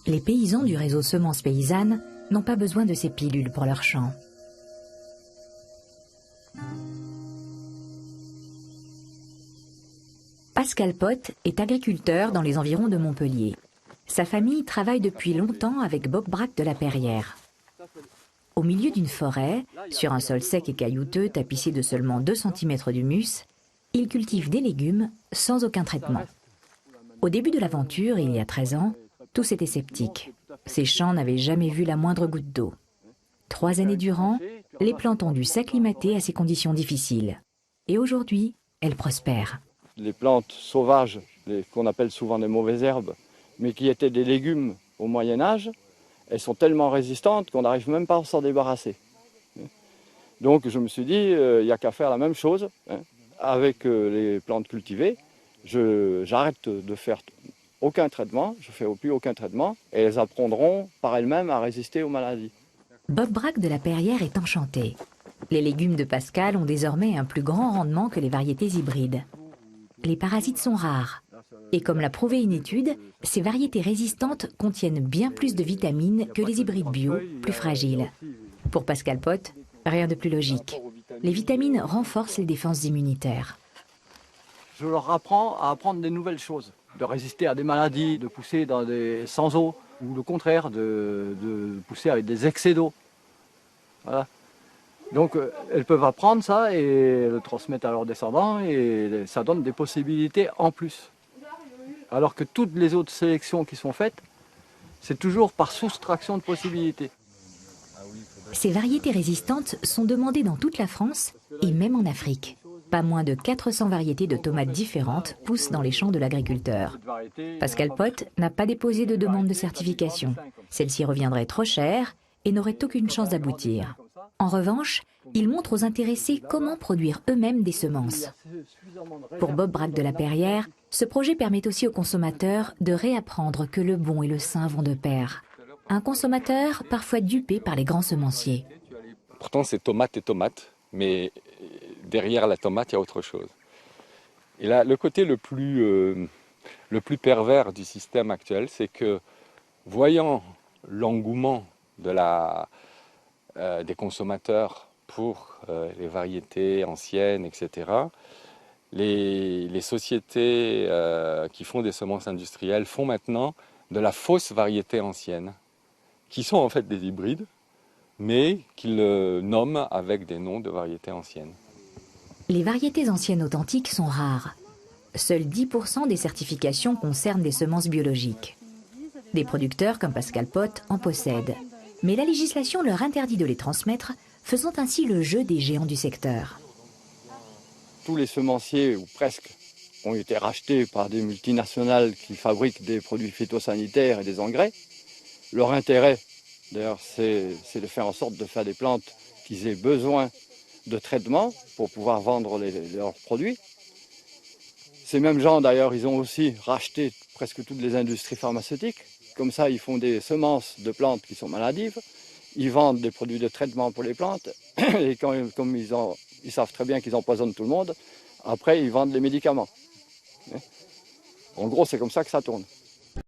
Les paysans du réseau Semences Paysannes n'ont pas besoin de ces pilules pour leurs champs. Pascal Pot est agriculteur dans les environs de Montpellier. Sa famille travaille depuis longtemps avec Bob Braque de la Perrière. Au milieu d'une forêt, sur un sol sec et caillouteux tapissé de seulement 2 cm d'humus, il cultive des légumes sans aucun traitement. Au début de l'aventure, il y a 13 ans, tous étaient sceptiques. Ces champs n'avaient jamais vu la moindre goutte d'eau. 3 années durant, les plantes ont dû s'acclimater à ces conditions difficiles. Et aujourd'hui, elles prospèrent. Les plantes sauvages, qu'on appelle souvent des mauvaises herbes, mais qui étaient des légumes au Moyen-Âge, elles sont tellement résistantes qu'on n'arrive même pas à s'en débarrasser. Donc je me suis dit, il n'y a qu'à faire la même chose avec les plantes cultivées. J'arrête de faire aucun traitement, je ne fais plus aucun traitement, et elles apprendront par elles-mêmes à résister aux maladies. Bob Braque de la Perrière est enchanté. Les légumes de Pascal ont désormais un plus grand rendement que les variétés hybrides. Les parasites sont rares. Et comme l'a prouvé une étude, ces variétés résistantes contiennent bien plus de vitamines que les hybrides bio, plus fragiles. Pour Pascal Pot, rien de plus logique. Les vitamines renforcent les défenses immunitaires. Je leur apprends à apprendre des nouvelles choses, de résister à des maladies, de pousser sans eau, ou le contraire, de pousser avec des excès d'eau. Voilà. Donc elles peuvent apprendre ça et le transmettre à leurs descendants et ça donne des possibilités en plus. Alors que toutes les autres sélections qui sont faites, c'est toujours par soustraction de possibilités. Ces variétés résistantes sont demandées dans toute la France et même en Afrique. Pas moins de 400 variétés de tomates différentes poussent dans les champs de l'agriculteur. Pascal Pot n'a pas déposé de demande de certification. Celle-ci reviendrait trop chère et n'aurait aucune chance d'aboutir. En revanche, il montre aux intéressés comment produire eux-mêmes des semences. Pour Bob Braque de la Perrière, ce projet permet aussi aux consommateurs de réapprendre que le bon et le sain vont de pair. Un consommateur parfois dupé par les grands semenciers. Pourtant, c'est tomate et tomate, mais derrière la tomate, il y a autre chose. Et là, le côté le plus pervers du système actuel, c'est que, voyant l'engouement des consommateurs pour les variétés anciennes, etc., les sociétés qui font des semences industrielles font maintenant de la fausse variété ancienne, qui sont en fait des hybrides, mais qu'ils nomment avec des noms de variétés anciennes. Les variétés anciennes authentiques sont rares. Seuls 10% des certifications concernent des semences biologiques. Des producteurs comme Pascal Pot en possèdent. Mais la législation leur interdit de les transmettre, faisant ainsi le jeu des géants du secteur. Tous les semenciers, ou presque, ont été rachetés par des multinationales qui fabriquent des produits phytosanitaires et des engrais. Leur intérêt, d'ailleurs, c'est de faire en sorte de faire des plantes qui aient besoin de traitement pour pouvoir vendre leurs produits. Ces mêmes gens, d'ailleurs, ils ont aussi racheté presque toutes les industries pharmaceutiques. Comme ça, ils font des semences de plantes qui sont maladives. Ils vendent des produits de traitement pour les plantes. Et comme ils savent très bien qu'ils empoisonnent tout le monde, après, ils vendent les médicaments. En gros, c'est comme ça que ça tourne.